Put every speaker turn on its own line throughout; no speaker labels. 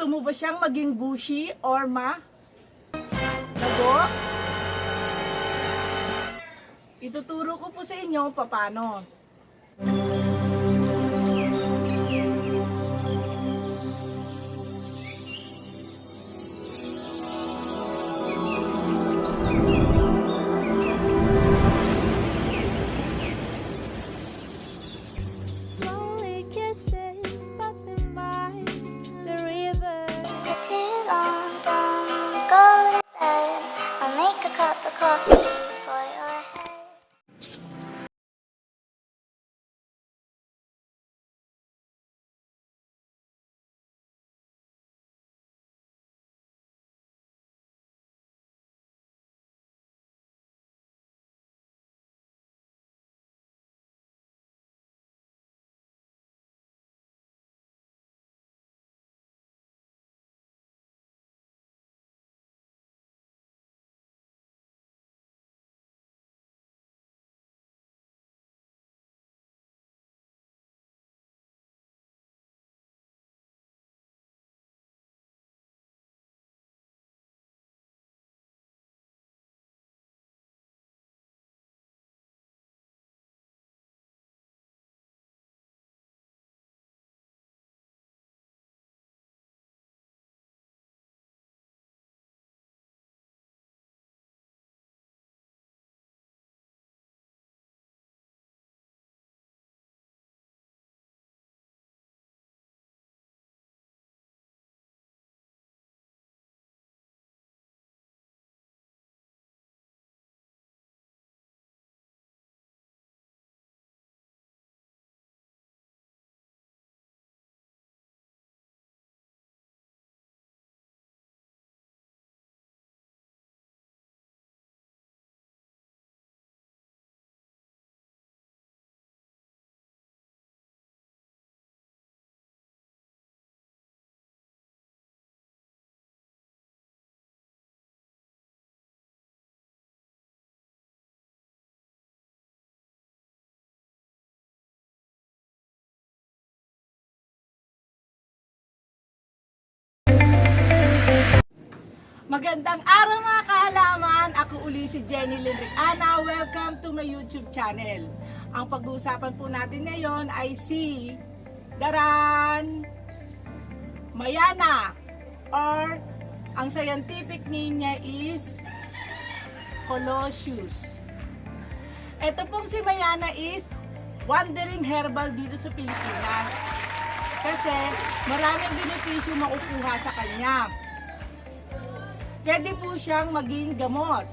mo ba siyang maging bushy or lago? Ituturo ko po sa inyo paano. Magandang araw mga kahalaman! Ako uli si Jenny Lindric-Ana. Welcome to my YouTube channel. Ang pag-uusapan po natin ngayon ay si Daran Mayana, or ang scientific name niya is Colossius. Ito pong si Mayana is wandering herbal dito sa Pilipinas kasi maraming benepisyo makukuha sa kanya. Pwede po siyang maging gamot.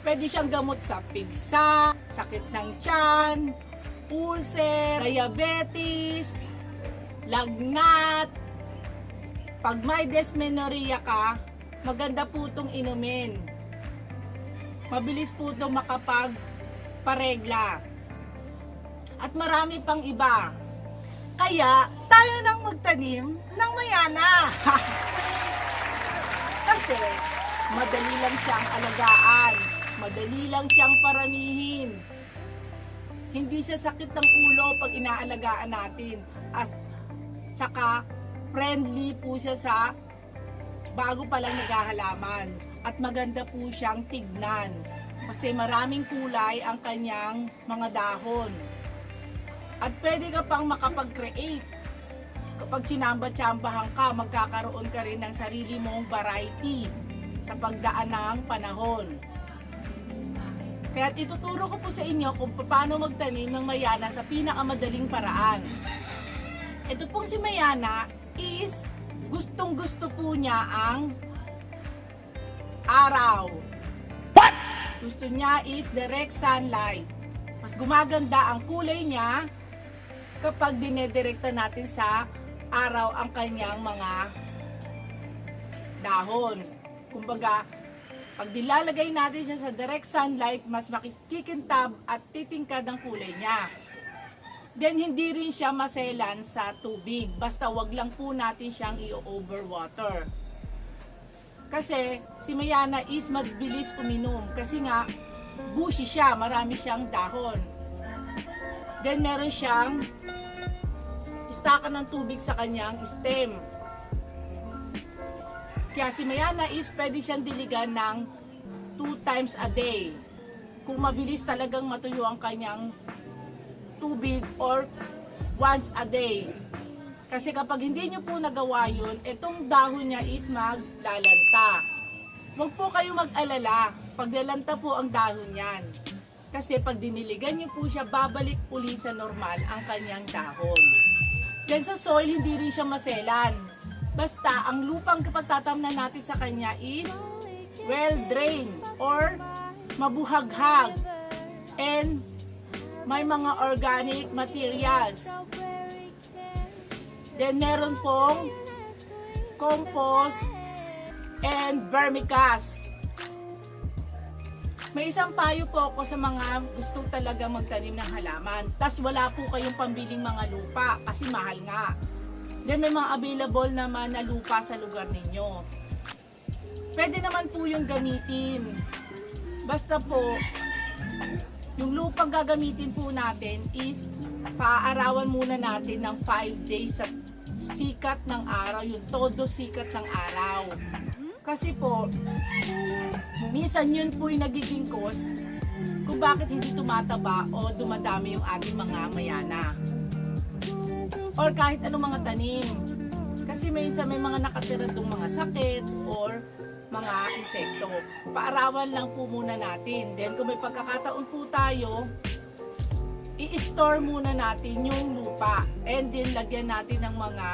Pwede siyang gamot sa pigsa, sakit ng tiyan, ulcer, diabetes, lagnat. Pag may dysmenorrhea ka, maganda po itong inumin. Mabilis po itong makapagparegla. At marami pang iba. Kaya tayo nang magtanim ng Mayana. Kasi madali lang siyang alagaan, madali lang siyang paramihin. Hindi siya sakit ng ulo pag inaalagaan natin. At saka friendly po siya sa bago pa lang naghahalaman. At maganda po siyang tignan kasi maraming kulay ang kanyang mga dahon. At pwede ka pang makapag-create. Kapag sinamba-tsambahan ka, magkakaroon ka rin ng sarili mong variety sa pagdaan ng panahon. Kaya ituturo ko po sa inyo kung paano magtanim ng Mayana sa pinakamadaling paraan. Ito pong si Mayana is gustong-gusto po niya ang araw. What? Gusto niya is direct sunlight. Mas gumaganda ang kulay niya kapag dinedirekta natin sa araw ang kanyang mga dahon. Kumbaga, pag nilalagay natin siya sa direct sunlight, mas makikikintab at titingkad ang kulay niya. Then, hindi rin siya maselan sa tubig. Basta wag lang po natin siyang i-overwater. Kasi, si Mayana is mabilis uminom. Kasi nga, bushy siya. Marami siyang dahon. Then, meron siyang istakan ng tubig sa kanyang stem. Kaya si Mayana is pwede siyang diligan ng 2 times a day. Kung mabilis talagang matuyo ang kanyang tubig, or once a day. Kasi kapag hindi nyo po nagawa yun, itong dahon niya is maglalanta. Huwag po kayo mag-alala pag lalanta po ang dahon niyan. Kasi pag diniligan nyo po siya, babalik uli sa normal ang kanyang dahon. Then sa soil, hindi rin siya maselan. Basta, ang lupang pagtatamnan natin sa kanya is well-drained or mabuhaghag and may mga organic materials. Then meron pong compost and vermicast. May isang payo po ako sa mga gustong talaga magtanim ng halaman. Tas wala po kayong pambiling mga lupa kasi mahal nga. Then may mga available naman na lupa sa lugar ninyo. Pwede naman po yung gamitin. Basta po, yung lupang gagamitin po natin is paaarawan muna natin ng 5 days sa sikat ng araw, yung todo sikat ng araw. Kasi po, minsan yun po yung nagiging cause kung bakit hindi tumataba o dumadami yung ating mga mayana. Or kahit anong mga tanim. Kasi minsan may mga nakatira itong mga sakit or mga insekto. Paarawan lang po muna natin. Then kung may pagkakataon po tayo, i-store muna natin yung lupa. And then lagyan natin ng mga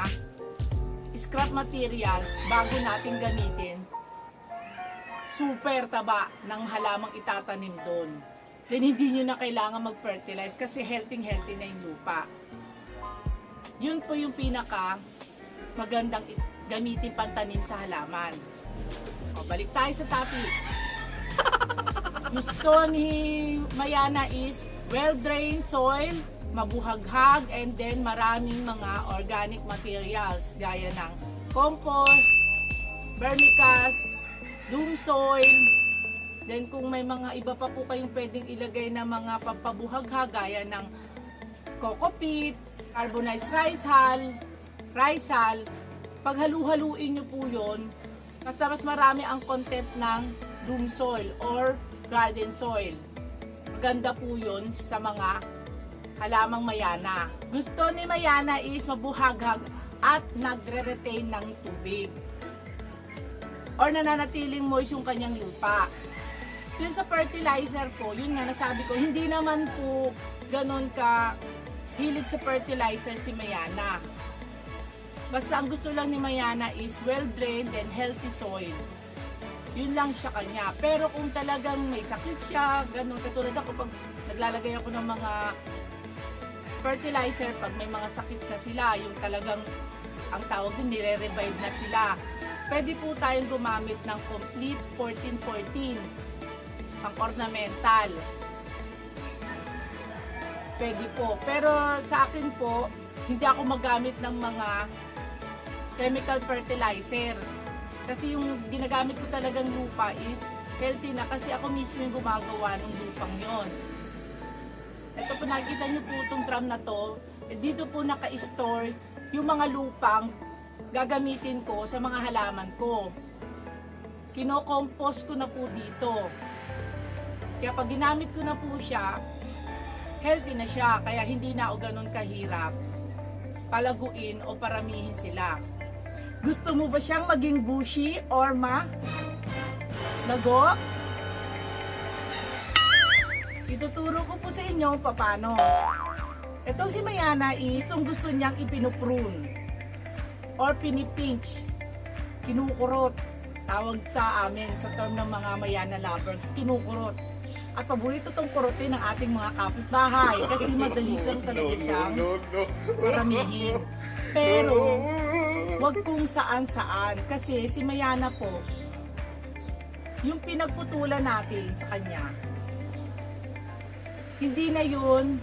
scrap materials bago natin gamitin. Super taba ng halamang itatanim doon. Then hindi nyo na kailangan mag-fertilize kasi healthy na yung lupa. Yun po yung pinaka magandang gamitin pantanim sa halaman. O, balik tayo sa topic. Gusto ni Mayana is well-drained soil, mabuhaghag, and then maraming mga organic materials gaya ng compost, vermicast, loam soil. Then kung may mga iba pa po kayong pwedeng ilagay na mga pampabuhaghag gaya ng coco peat, carbonized rice hull, paghalu-haluin nyo po yun, basta mas marami ang content ng loam soil or garden soil. Maganda po yun sa mga halamang mayana. Gusto ni Mayana is mabuhaghag at nagre-retain ng tubig or nananatiling moist yung kanyang lupa. Yun sa fertilizer po, yun nga nasabi ko, hindi naman po ganun ka hilig sa fertilizer si Mayana. Basta ang gusto lang ni Mayana is well-drained and healthy soil. Yun lang siya kanya. Pero kung talagang may sakit siya, ganun, katulad ako pag naglalagay ako ng mga fertilizer, pag may mga sakit na sila, yung talagang ang tawag din, nire-revive na sila. Pwede po tayong gumamit ng complete 14-14 pang ornamental. Pwede po. Pero sa akin po, hindi ako magamit ng mga chemical fertilizer. Kasi yung ginagamit ko talagang lupa is healthy na kasi ako mismo yung gumagawa ng lupang yon. Ito po, nakikita nyo po itong drum na to. Dito po naka-store yung mga lupang gagamitin ko sa mga halaman ko. Kino-compost ko na po dito. Kaya pag ginamit ko na po siya, healthy na siya, kaya hindi na ako ganun kahirap palaguin o paramihin sila. Gusto mo ba siyang maging bushy or lago? Ituturo ko po sa inyo paano. Itong si Mayana is kung gusto niyang ipinuprune or pinipinch, kinukurot. Tawag sa amin sa term ng mga Mayana lover, kinukurot. At paborito tong kurotin ng ating mga kapitbahay kasi madali lang talaga siyang paramihin. Pero wag kung saan-saan kasi si Mayana po, yung pinagputulan natin sa kanya, hindi na yun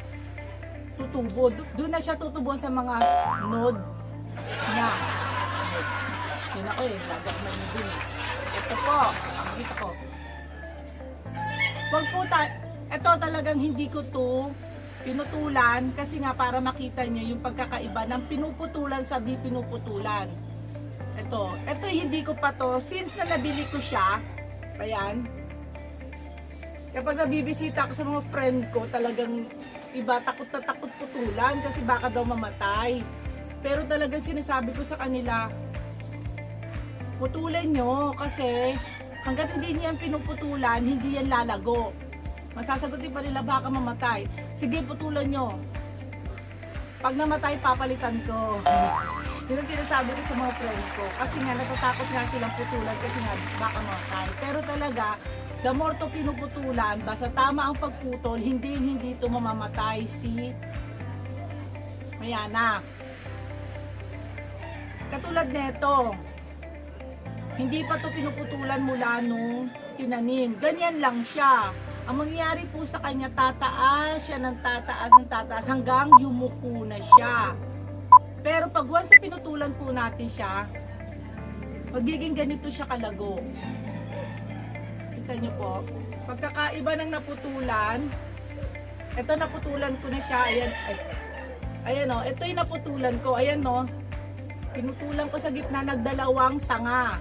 tutubo. Doon na siya tutubo sa mga node niya. Yun ako lagak man dun eh. Ito po, makikita ko. Wag po ito talagang hindi ko to pinutulan kasi nga para makita nyo yung pagkakaiba ng pinuputulan sa di pinuputulan. Ito hindi ko pa to, since na nabili ko siya, ayan, kapag nabibisita ako sa mga friend ko, talagang iba, takot na takot putulan kasi baka daw mamatay. Pero talagang sinasabi ko sa kanila, putulan nyo kasi hanggat hindi niyan pinuputulan, hindi yan lalago. Masasagutin pa nila baka mamatay. Sige, putulan nyo. Pag namatay, papalitan ko. Yun ang sinasabi ko sa mga friends ko. Kasi nga, natatakot nga silang putulan kasi nga baka mamatay. Pero talaga, the more to pinuputulan, basta tama ang pagputol, hindi ito mamamatay si Mayana. Katulad nito, hindi pa to pinuputulan mula nung tinanim. Ganyan lang siya. Ang mangyayari po sa kanya, tataas siya ng tataas hanggang yumuko na siya. Pero pag once pinutulan po natin siya, magiging ganito siya kalago. Kita nyo po, pagkakaiba ng naputulan, ito naputulan ko na siya, ayan o, ito yung naputulan ko, ayan o, pinutulan ko sa gitna, nagdalawang sanga.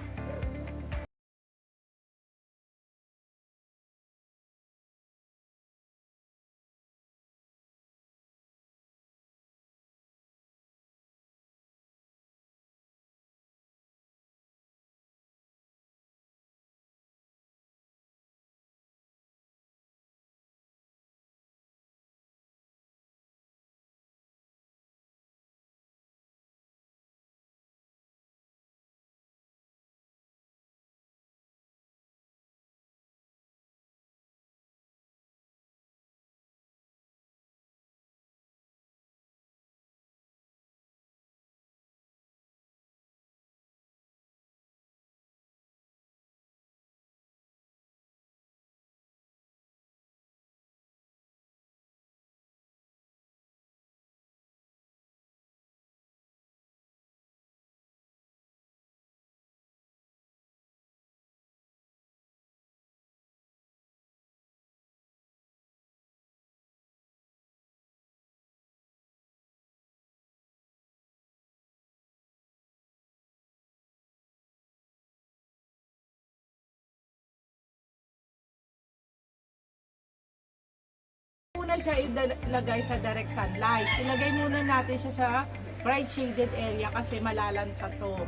Muna siya ilagay sa direct sunlight. Ilagay muna natin siya sa bright shaded area kasi malalanta to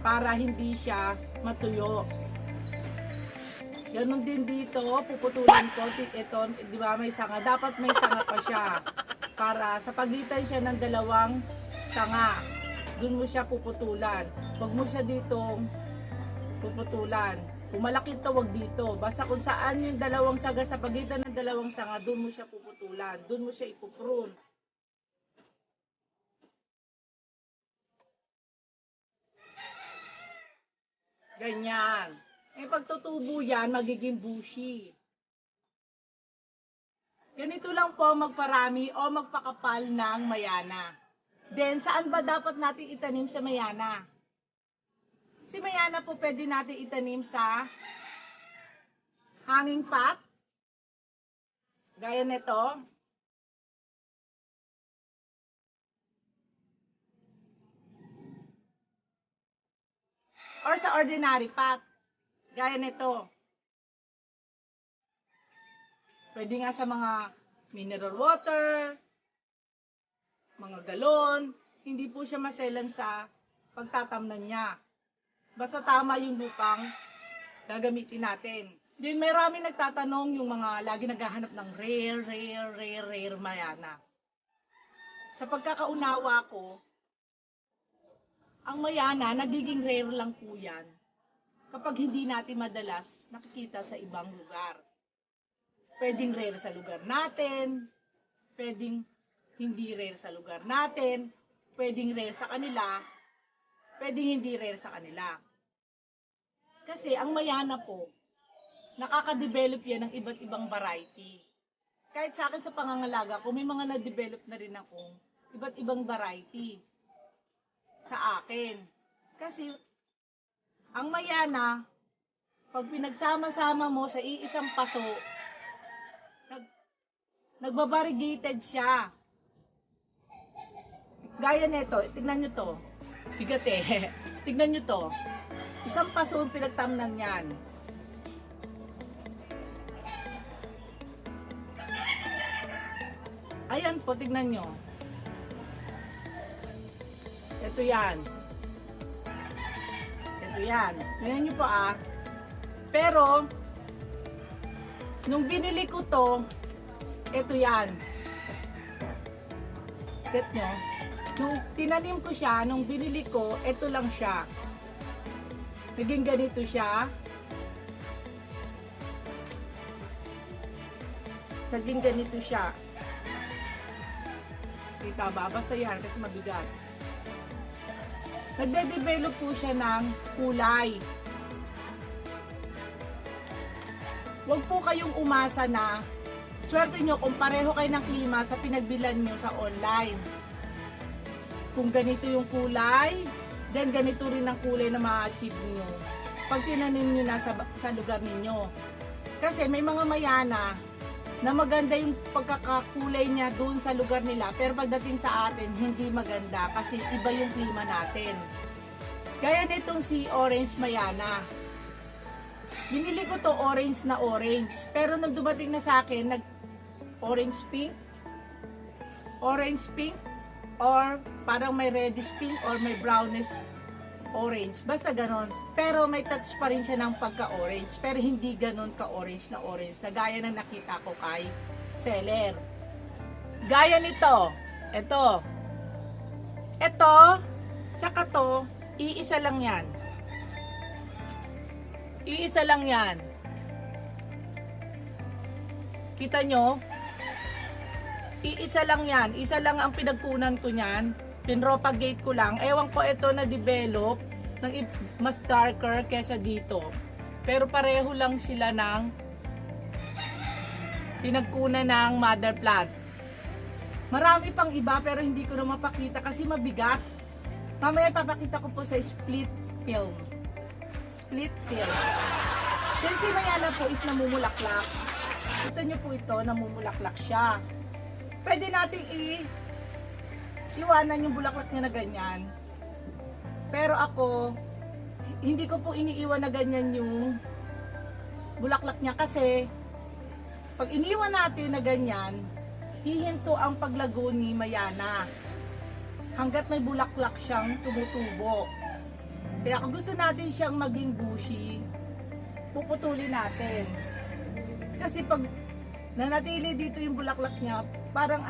para hindi siya matuyo. Ganon din dito, puputulan ko ito, di ba may sanga, dapat may sanga pa siya para sa pagitan siya ng dalawang sanga. Doon mo siya puputulan. Huwag mo siya dito puputulan. Kung malaki ito, wag dito. Basta kung saan yung dalawang saga sa pagitan ng dalawang sanga, doon mo siya puputulan. Doon mo siya ipuprune. Ganyan. Eh pagtutubo yan, magiging bushy. Ganito lang po magparami o magpakapal ng mayana. Then, saan ba dapat natin itanim sa mayana? Si mayana po pwede natin itanim sa hanging pot. Gaya nito. Or sa ordinary pot. Gaya nito. Pwede nga sa mga mineral water, mga galon. Hindi po siya maselan sa pagtatamnan niya. Basta tama yung lupang gagamitin natin. Then may rami nagtatanong yung mga lagi naghahanap ng rare mayana. Sa pagkakaunawa ko, ang mayana nagiging rare lang po yan kapag hindi natin madalas nakikita sa ibang lugar. Pwedeng rare sa lugar natin, pwedeng hindi rare sa lugar natin, pwedeng rare sa kanila, pwedeng hindi rare sa kanila. Kasi ang mayana po, nakaka-develop yan ng iba't ibang variety. Kahit sa akin sa pangangalaga ko, may mga na-develop na rin akong iba't ibang variety sa akin. Kasi ang mayana, pag pinagsama-sama mo sa iisang paso, nagbabariegated siya. Gaya nito, tignan nyo to. Bigat eh. Tignan nyo to. Isang paso ang pinagtamnan yan. Ayan po, tignan nyo. Ito yan. Ito yan. Tignan nyo po ah. Pero, nung binili ko to, ito yan. Get nyo? Nung tinanim ko siya, nung binili ko, ito lang siya. Naging ganito siya. Naging ganito siya. Kita ba? Basta yan kasi mabigat. Nagde-develop po siya ng kulay. Huwag po kayong umasa na swerte nyo kung pareho kayo ng klima sa pinagbilan nyo sa online. Kung ganito yung kulay, then ganito rin ang kulay na ma-achieve nyo pag tinanim nyo na sa lugar ninyo. Kasi may mga mayana na maganda yung pagkakakulay niya doon sa lugar nila, pero pagdating sa atin, hindi maganda kasi iba yung klima natin. Gaya nitong si Orange Mayana. Binili ko to orange na orange, pero nang dumating na sa akin, orange pink, or parang may reddish pink or may brownish orange. Basta ganon. Pero may touch pa rin siya ng pagka-orange. Pero hindi ganon ka-orange na gaya na nakita ko kay seller. Gaya nito. Ito, tsaka to, iisa lang yan. Iisa lang yan. Kita nyo? Iisa lang yan. Isa lang ang pinagkunan ko niyan. Pinropagate ko lang. Ewan ko ito na develop ng mas darker kesa dito. Pero pareho lang sila ng pinagkunan ng mother plant. Marami pang iba pero hindi ko na mapakita kasi mabigat. Mamaya papakita ko po sa split film. Split film. Then si Mayana po is namumulaklak. Kita nyo po ito, namumulaklak siya. Pwede nating iwanan yung bulaklak niya na ganyan. Pero ako, hindi ko po iniiwan na ganyan yung bulaklak niya kasi pag iniwan natin na ganyan, hihinto ang paglago ni Mayana hanggat may bulaklak siyang tumutubo. Kaya kung gusto natin siyang maging bushy, puputulin natin. Kasi pag nanatili dito yung bulaklak niya, parang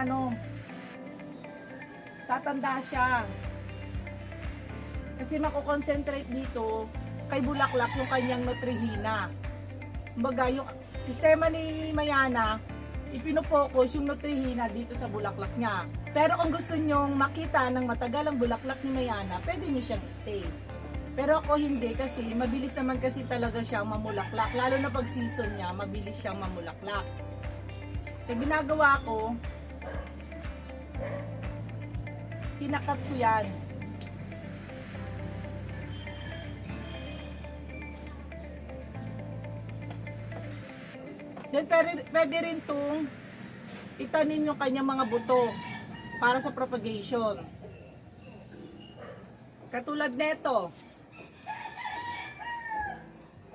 tatanda siya. Kasi makoconcentrate dito kay bulaklak yung kanyang nutrihina. Kumbaga yung sistema ni Mayana, ipinopokus yung nutrihina dito sa bulaklak niya. Pero kung gusto nyong makita ng matagal ang bulaklak ni Mayana, pwede nyo siyang stay. Pero ako hindi kasi mabilis naman kasi talaga siyang mamulaklak. Lalo na pag season niya, mabilis siyang mamulaklak. Kaya ginagawa ko, kinakat ko yan. Then pwede rin itong itanim yung kanyang mga buto para sa propagation. Katulad nito.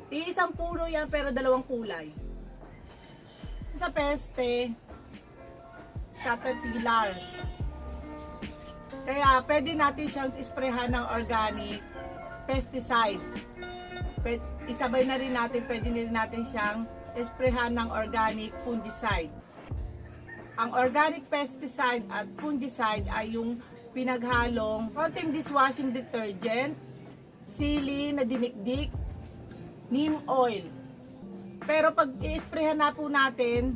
Iisang puno yan pero dalawang kulay. Sa peste, caterpillar. Kaya pwede natin siyang isprehan ng organic pesticide. Isabay na rin natin, pwede rin natin siyang isprehan ng organic fungicide. Ang organic pesticide at fungicide ay yung pinaghalong konting dishwashing detergent, sili na dinikdik, neem oil. Pero pag i-sprayhan na po natin,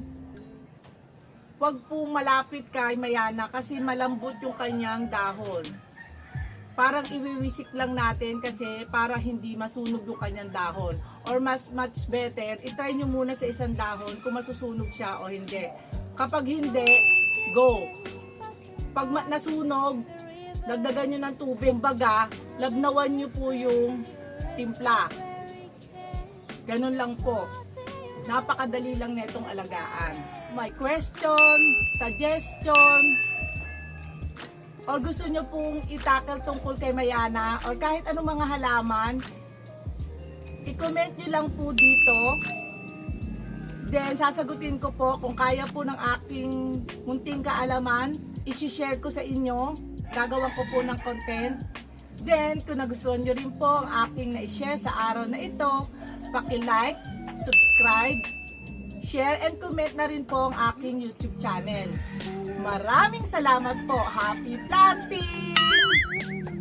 wag po malapit kay Mayana kasi malambot yung kanyang dahon. Parang iwiwisik lang natin kasi para hindi masunog yung kanyang dahon. Or much better, itry nyo muna sa isang dahon kung masusunog siya o hindi. Kapag hindi, go. Pag nasunog, dagdagan nyo ng tubig, baga, labnawan nyo po yung timpla. Ganun lang po. Napakadali lang netong alagaan. May question, suggestion, or gusto nyo pong itakal tungkol kay Mayana or kahit anong mga halaman, i-comment nyo lang po dito. Then sasagutin ko po kung kaya po ng aking munting kaalaman, isi-share ko sa inyo, gagawan ko po ng content. Then kung nagustuhan nyo rin po ang aking na-share sa araw na ito, paki-like, subscribe, share and comment na rin po ang aking YouTube channel. Maraming salamat po. Happy planting!